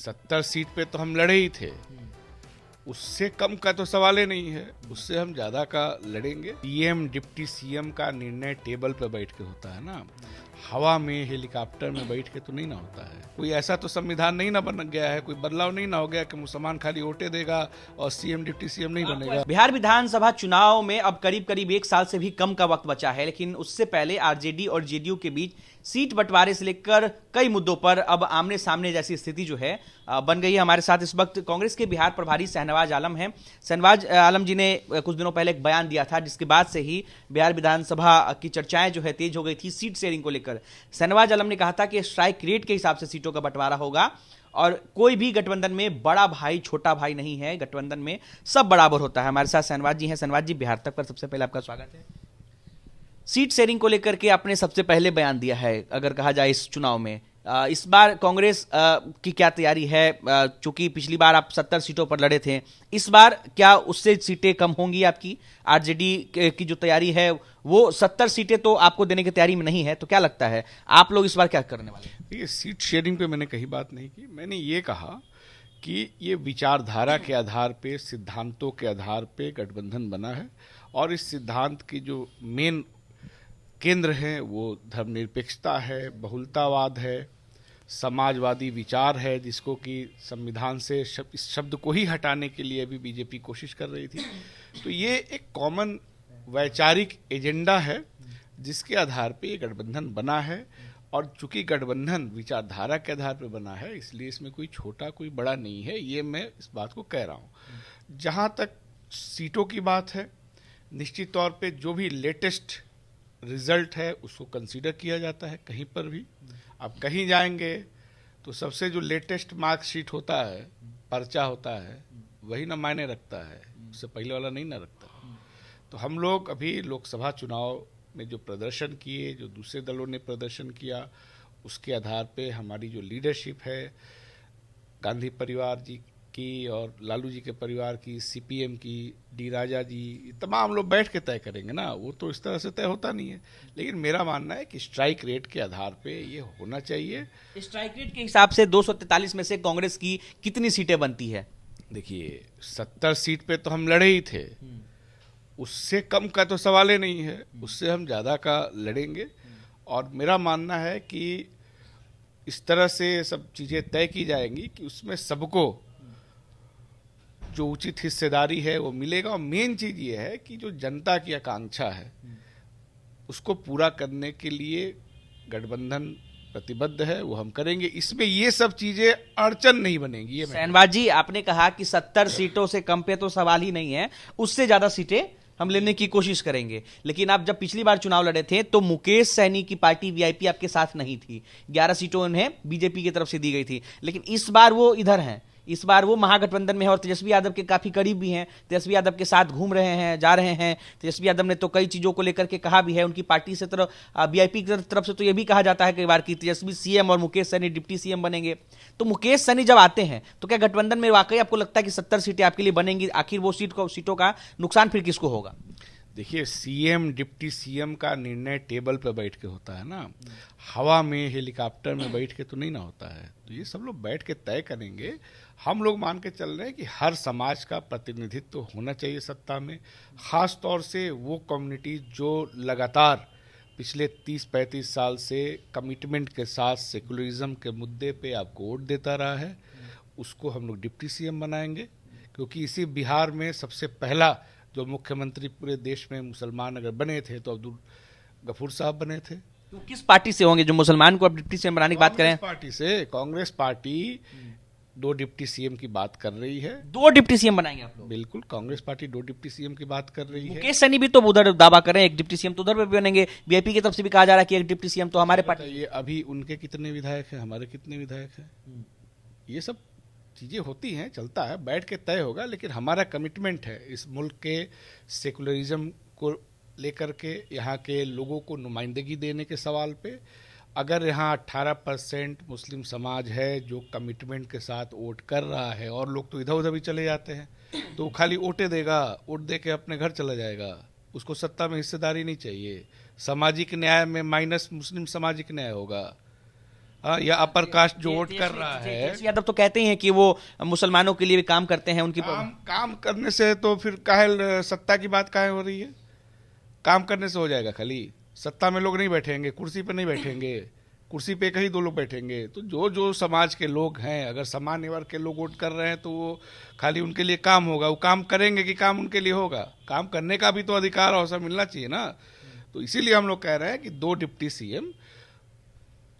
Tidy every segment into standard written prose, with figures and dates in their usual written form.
70 seat पे तो हम लड़े ही थे, उससे कम का तो सवाल ही नहीं है, उससे हम ज्यादा का लड़ेंगे। सीएम डिप्टी सीएम का निर्णय टेबल पे बैठ के होता है ना, हवा में हेलीकॉप्टर में बैठ के तो नहीं ना होता है। कोई ऐसा तो संविधान नहीं ना बन गया है, कोई बदलाव नहीं ना हो गया कि मुसलमान खाली वोटे देगा और सीएम डिप्टी सीएम नहीं बनेगा। बिहार विधानसभा चुनाव में अब करीब करीब 1 साल से भी कम का वक्त बचा है, लेकिन उससे पहले आरजेडी और जेडीयू के बीच सीट बंटवारे से लेकर कई मुद्दों पर अब आमने सामने जैसी स्थिति जो है बन गई है। हमारे साथ इस वक्त कांग्रेस के बिहार प्रभारी शहनवाज आलम हैं। शहनवाज आलम जी ने कुछ दिनों पहले एक बयान दिया था, जिसके बाद से ही बिहार विधानसभा की चर्चाएं जो है तेज हो गई थी सीट शेयरिंग को लेकर। शहनवाज आलम ने कहा था कि स्ट्राइक रेट के हिसाब से सीटों का बंटवारा होगा और कोई भी गठबंधन में बड़ा भाई छोटा भाई नहीं है, गठबंधन में सब बराबर होता है। हमारे साथ शहनवाज जी हैं। शहनवाज जी, बिहार तक पर सबसे पहले आपका स्वागत है। सीट शेयरिंग को लेकर के आपने सबसे पहले बयान दिया है, अगर कहा जाए इस चुनाव में इस बार कांग्रेस की क्या तैयारी है? चूंकि पिछली बार आप 70 सीटों पर लड़े थे, इस बार क्या उससे सीटें कम होंगी आपकी? आरजेडी की जो तैयारी है वो 70 सीटें तो आपको देने की तैयारी में नहीं है, तो क्या लगता है आप लोग इस बार क्या करने वाले हैं? ये सीट शेयरिंग पे मैंने कहीं बात नहीं की। मैंने ये कहा कि ये विचारधारा के आधार पे, सिद्धांतों के आधार पे गठबंधन बना है और इस सिद्धांत की जो मेन केंद्र है वो धर्मनिरपेक्षता है, बहुलतावाद है, समाजवादी विचार है, जिसको कि संविधान से इस शब्द को ही हटाने के लिए अभी बीजेपी कोशिश कर रही थी। तो ये एक कॉमन वैचारिक एजेंडा है जिसके आधार पे ये गठबंधन बना है और चूंकि गठबंधन विचारधारा के आधार पे बना है, इसलिए इसमें कोई छोटा कोई बड़ा नहीं है। ये मैं इस बात को कह रहा हूँ। जहाँ तक सीटों की बात है, निश्चित तौर पे जो भी लेटेस्ट रिजल्ट है उसको कंसीडर किया जाता है कहीं पर भी। आप कहीं जाएंगे तो सबसे जो लेटेस्ट मार्कशीट होता है, पर्चा होता है, वही ना मायने रखता है, उससे पहले वाला नहीं ना रखता। तो हम लोग अभी लोकसभा चुनाव में जो प्रदर्शन किए, जो दूसरे दलों ने प्रदर्शन किया, उसके आधार पे हमारी जो लीडरशिप है, गांधी परिवार जी की और लालू जी के परिवार की, सीपीएम की, डी राजा जी, तमाम लोग बैठ के तय करेंगे ना। वो तो इस तरह से तय होता नहीं है, लेकिन मेरा मानना है कि स्ट्राइक रेट के आधार पे ये होना चाहिए। स्ट्राइक रेट के हिसाब से 243 में से कांग्रेस की कितनी सीटें बनती है? देखिए, 70 सीट पे तो हम लड़े ही थे, उससे कम का तो सवाल ही नहीं है, उससे हम ज्यादा का लड़ेंगे। और मेरा मानना है कि इस तरह से सब चीजें तय की जाएंगी कि उसमें सबको जो उचित हिस्सेदारी है वो मिलेगा। और मेन चीज ये है कि जो जनता की आकांक्षा है उसको पूरा करने के लिए गठबंधन प्रतिबद्ध है, वो हम करेंगे। इसमें ये सब चीजें अड़चन नहीं बनेगी। शहनवाज जी, आपने कहा कि 70 सीटों से कम पे तो सवाल ही नहीं है, उससे ज्यादा सीटें हम लेने की कोशिश करेंगे। लेकिन आप जब पिछली बार चुनाव लड़े थे तो मुकेश सहनी की पार्टी वीआईपी आपके साथ नहीं थी, 11 सीटों उन्हें बीजेपी की तरफ से दी गई थी। लेकिन इस बार वो इधर हैं, इस बार वो महागठबंधन में है और तेजस्वी यादव के काफी करीब भी हैं, तेजस्वी यादव के साथ घूम रहे हैं, जा रहे हैं। तेजस्वी यादव ने तो कई चीजों को लेकर के कहा भी है, उनकी पार्टी से तरफ वीआईपी की तरफ से तो ये भी कहा जाता है कई बार कि तेजस्वी सीएम और मुकेश सहनी डिप्टी सीएम बनेंगे। तो मुकेश सहनी जब आते हैं तो क्या गठबंधन में वाकई आपको लगता है कि 70 सीटें आपके लिए बनेंगी? आखिर वो सीटों का नुकसान फिर किसको होगा? देखिए, सीएम डिप्टी सीएम का निर्णय टेबल पर बैठ के होता है ना, हवा में हेलीकॉप्टर में बैठ के तो नहीं ना होता है। तो ये सब लोग बैठ के तय करेंगे। हम लोग मान के चल रहे हैं कि हर समाज का प्रतिनिधित्व तो होना चाहिए सत्ता में, खास तौर से वो कम्युनिटी जो लगातार पिछले 30-35 साल से कमिटमेंट के साथ सेकुलरिज्म के मुद्दे पे आपको वोट देता रहा है, उसको हम लोग डिप्टी सीएम बनाएंगे। क्योंकि इसी बिहार में सबसे पहला जो मुख्यमंत्री पूरे देश में मुसलमान अगर बने थे तो अब्दुल गफूर साहब बने थे। तो किस पार्टी से होंगे जो मुसलमान को अब डिप्टी सीएम बनाने की बात करें? पार्टी से। कांग्रेस पार्टी 2 डिप्टी सीएम की बात कर रही है। 2 डिप्टी सीएम बनाएंगे आप लोग? बिल्कुल, कांग्रेस पार्टी 2 डिप्टी सीएम की बात कर रही है। मुकेश सहनी भी तो उधर दावा कर रहे हैं, एक डिप्टी सीएम तो उधर पे भी बनेंगे। वीआईपी की तरफ से भी कहा जा रहा है कि एक डिप्टी सीएम तो हमारे पार्टी। ये अभी उनके कितने विधायक हैं, हमारे कितने विधायक हैं? ये सब चीजें होती हैं, चलता है, बैठ के तय होगा। लेकिन हमारा कमिटमेंट है इस मुल्क के सेकुलरिज्म को लेकर के, यहाँ के लोगों को नुमाइंदगी देने के सवाल पे। अगर यहाँ 18% मुस्लिम समाज है जो कमिटमेंट के साथ वोट कर रहा है, और लोग तो इधर उधर भी चले जाते हैं, तो वो खाली वोटे देगा, वोट दे के अपने घर चला जाएगा, उसको सत्ता में हिस्सेदारी नहीं चाहिए। सामाजिक न्याय में माइनस मुस्लिम सामाजिक न्याय होगा। या अपर कास्ट जो वोट कर रहा है। तेजस्वी यादव तो कहते ही हैं कि वो मुसलमानों के लिए भी काम करते हैं, उनकी काम करने से तो फिर काहे सत्ता की बात काहे हो रही है? काम करने से हो जाएगा? खाली सत्ता में लोग नहीं बैठेंगे, कुर्सी पे नहीं बैठेंगे, कुर्सी पे कहीं दो लोग बैठेंगे। तो जो जो समाज के लोग हैं, अगर सामान्य वर्ग के लोग वोट कर रहे हैं तो वो खाली उनके लिए काम होगा, वो काम करेंगे कि काम उनके लिए होगा? काम करने का भी तो अधिकार और अवसर मिलना चाहिए ना। तो इसीलिए हम लोग कह रहे हैं कि 2 डिप्टी सीएम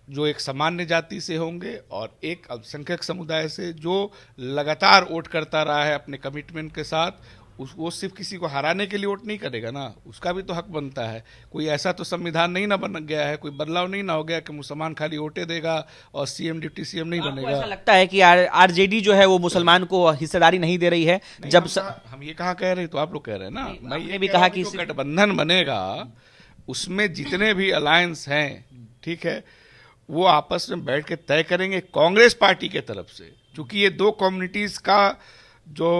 जो एक सामान्य जाति से होंगे और एक अल्पसंख्यक समुदाय से, जो लगातार वोट करता रहा है अपने कमिटमेंट के साथ, वो सिर्फ किसी को हराने के लिए वोट नहीं करेगा ना, उसका भी तो हक बनता है। कोई ऐसा तो संविधान नहीं ना बन गया है, कोई बदलाव नहीं ना हो गया कि मुसलमान खाली वोटे देगा और सीएम डिप्टी सीएम नहीं बनेगा। ऐसा लगता है कि आरजेडी जो है वो मुसलमान को हिस्सेदारी नहीं दे रही है? जब हम ये कहाँ कह रहे हैं, तो आप लोग कह रहे हैं ना। मैं ये भी कहा कि गठबंधन बनेगा, उसमें जितने भी अलायंस हैं, ठीक है, वो आपस में बैठ के तय करेंगे कांग्रेस पार्टी के तरफ से। क्योंकि ये 2 कम्युनिटीज का जो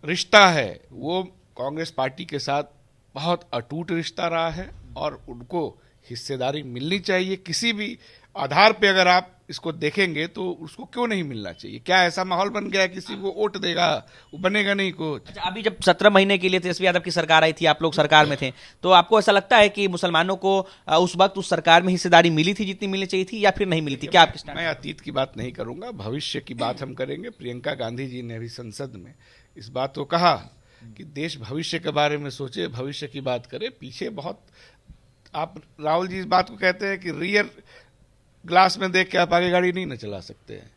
रिश्ता है वो कांग्रेस पार्टी के साथ बहुत अटूट रिश्ता रहा है और उनको हिस्सेदारी मिलनी चाहिए। किसी भी आधार पे अगर आप इसको देखेंगे तो उसको क्यों नहीं मिलना चाहिए? क्या ऐसा माहौल बन गया है किसी को वोट देगा, वो बनेगा नहीं कुछ? अच्छा, अभी जब 17 महीने के लिए तेजस्वी यादव की सरकार आई थी, आप लोग सरकार में थे, तो आपको ऐसा लगता है कि मुसलमानों को उस वक्त उस सरकार में हिस्सेदारी मिली थी जितनी मिलनी चाहिए थी, या फिर नहीं मिली थी? क्या आपकी? मैं अतीत की बात नहीं करूंगा, भविष्य की बात हम करेंगे। प्रियंका गांधी जी ने अभी संसद में इस बात को कहा कि देश भविष्य के बारे में सोचे, भविष्य की बात करे। पीछे बहुत, आप राहुल जी इस बात को कहते हैं कि रियर ग्लास में देख के आप आगे गाड़ी नहीं ना चला सकते हैं,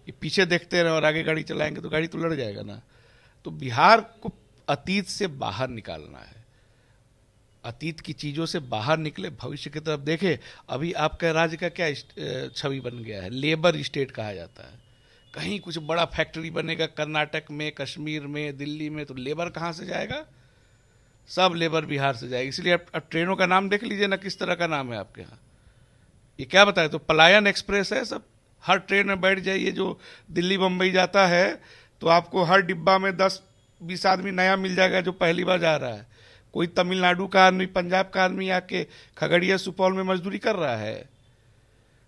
कि पीछे देखते रहे और आगे गाड़ी चलाएंगे तो गाड़ी तो लड़ जाएगा ना। तो बिहार को अतीत से बाहर निकालना है, अतीत की चीजों से बाहर निकले, भविष्य की तरफ देखे। अभी आपका राज्य का क्या छवि बन गया है? लेबर स्टेट कहा जाता है। कहीं कुछ बड़ा फैक्ट्री बनेगा कर्नाटक में, कश्मीर में, दिल्ली में, तो लेबर कहाँ से जाएगा? सब लेबर बिहार से जाएगी। इसलिए अब ट्रेनों का नाम देख लीजिए ना, किस तरह का नाम है आपके यहाँ। ये क्या बताए, तो पलायन एक्सप्रेस है सब। हर ट्रेन में बैठ जाइए जो दिल्ली बम्बई जाता है, तो आपको हर डिब्बा में 10-20 आदमी नया मिल जाएगा जो पहली बार जा रहा है। कोई तमिलनाडु का आदमी, पंजाब का आदमी आके खगड़िया सुपौल में मजदूरी कर रहा है।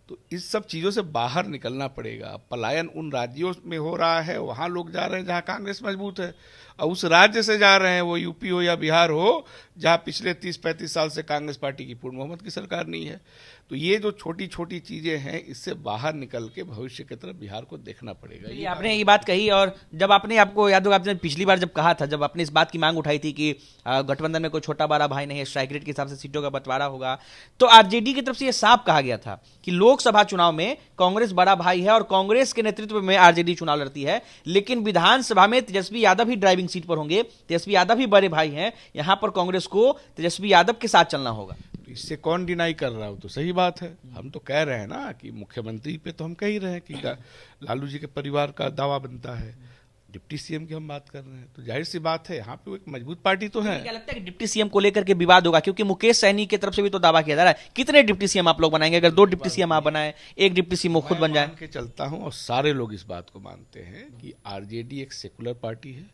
तो इस सब चीज़ों से बाहर निकलना पड़ेगा। पलायन उन राज्यों में हो रहा है, वहाँ लोग जा रहे हैं जहाँ कांग्रेस मजबूत है, और उस राज्य से जा रहे हैं, वो यूपी हो या बिहार हो, जहाँ पिछले 30-35 साल से कांग्रेस पार्टी की पूर्ण बहुमत की सरकार नहीं है। तो ये जो छोटी छोटी चीज़ें हैं, इससे बाहर निकल के भविष्य की तरफ बिहार को देखना पड़ेगा। ये आपने ये बात कही, और जब आपको याद होगा, आपने पिछली बार जब कहा था, जब आपने इस बात की मांग उठाई थी कि गठबंधन में कोई छोटा बड़ा भाई नहीं है, स्ट्राइक रेट के हिसाब से सीटों का बंटवारा होगा, तो आरजेडी की तरफ से यह साफ कहा गया था कि लोकसभा चुनाव में कांग्रेस बड़ा भाई है और कांग्रेस के नेतृत्व में आरजेडी चुनाव लड़ती है, लेकिन विधानसभा में तेजस्वी यादव ही ड्राइविंग सीट पर होंगे, तेजस्वी यादव ही बड़े भाई हैं, यहां पर कांग्रेस को तेजस्वी यादव के साथ चलना होगा। इससे कौन डिनाई कर रहा हो? तो सही बात है। हम तो कह रहे हैं ना कि मुख्यमंत्री पे तो हम कह ही रहे हैं कि लालू जी के परिवार का दावा बनता है, डिप्टी सीएम की हम बात कर रहे हैं, तो जाहिर सी बात है यहाँ पे एक मजबूत पार्टी तो है। क्या लगता है कि डिप्टी सीएम को लेकर के विवाद होगा? क्योंकि मुकेश सहनी की तरफ से भी तो दावा किया जा रहा है। कितने डिप्टी सीएम आप लोग बनाएंगे? अगर 2 डिप्टी सीएम आप बनाए, 1 डिप्टी सीएम खुद बन जाए। के चलता हूँ और सारे लोग इस बात को मानते हैं कि आरजेडी एक सेकुलर पार्टी है,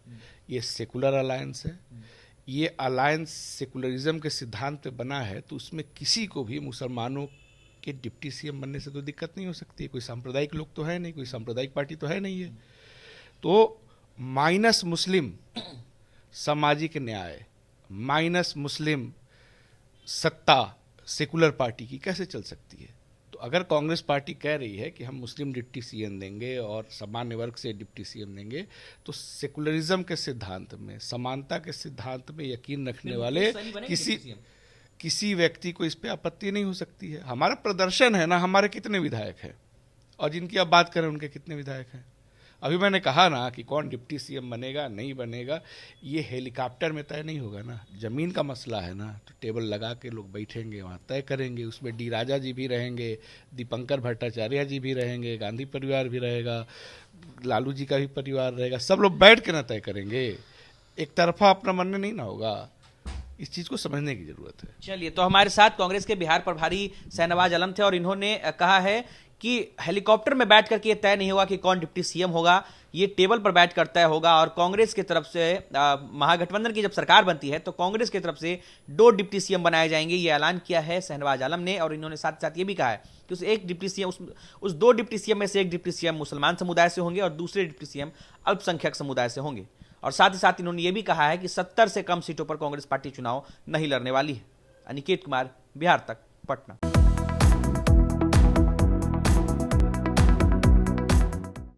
ये सेकुलर अलायंस है। ये अलायंस सेकुलरिज्म के सिद्धांत पे बना है, तो उसमें किसी को भी मुसलमानों के डिप्टी सीएम बनने से तो दिक्कत नहीं हो सकती। कोई सांप्रदायिक लोग तो है नहीं, कोई सांप्रदायिक पार्टी तो है नहीं है। तो माइनस मुस्लिम सामाजिक न्याय, माइनस मुस्लिम सत्ता सेकुलर पार्टी की कैसे चल सकती है? तो अगर कांग्रेस पार्टी कह रही है कि हम मुस्लिम डिप्टी सीएम देंगे और सामान्य वर्ग से डिप्टी सीएम देंगे, तो सेकुलरिज्म के सिद्धांत में, समानता के सिद्धांत में यकीन रखने वाले किसी व्यक्ति को इस पे आपत्ति नहीं हो सकती है। हमारा प्रदर्शन है ना, हमारे कितने विधायक हैं, और जिनकी आप बात करें उनके कितने विधायक हैं। अभी मैंने कहा ना कि कौन डिप्टी सीएम बनेगा नहीं बनेगा, ये हेलीकॉप्टर में तय नहीं होगा ना, जमीन का मसला है ना। तो टेबल लगा के लोग बैठेंगे, वहाँ तय करेंगे। उसमें डी राजा जी भी रहेंगे, दीपंकर भट्टाचार्य जी भी रहेंगे, गांधी परिवार भी रहेगा, लालू जी का भी परिवार रहेगा, सब लोग बैठ के ना तय करेंगे। एक तरफा अपना मानने नहीं ना होगा। इस चीज को समझने की जरूरत है। चलिए, तो हमारे साथ कांग्रेस के बिहार प्रभारी शाहनवाज आलम थे और इन्होंने कहा है कि हेलीकॉप्टर में बैठ करके ये तय नहीं होगा कि कौन डिप्टी सीएम होगा, ये टेबल पर बैठ कर तय होगा। और कांग्रेस की तरफ से महागठबंधन की जब सरकार बनती है तो कांग्रेस की तरफ से 2 डिप्टी सीएम बनाए जाएंगे, ये ऐलान किया है शहनवाज आलम ने। और इन्होंने साथ साथ ये भी कहा है कि उस एक डिप्टी सीएम उस 2 डिप्टी सीएम में से एक डिप्टी सीएम मुसलमान समुदाय से होंगे और दूसरे डिप्टी सीएम अल्पसंख्यक समुदाय से होंगे। और साथ ही साथ इन्होंने ये भी कहा है कि 70 से कम सीटों पर कांग्रेस पार्टी चुनाव नहीं लड़ने वाली है। अनिकेत कुमार, बिहार तक, पटना।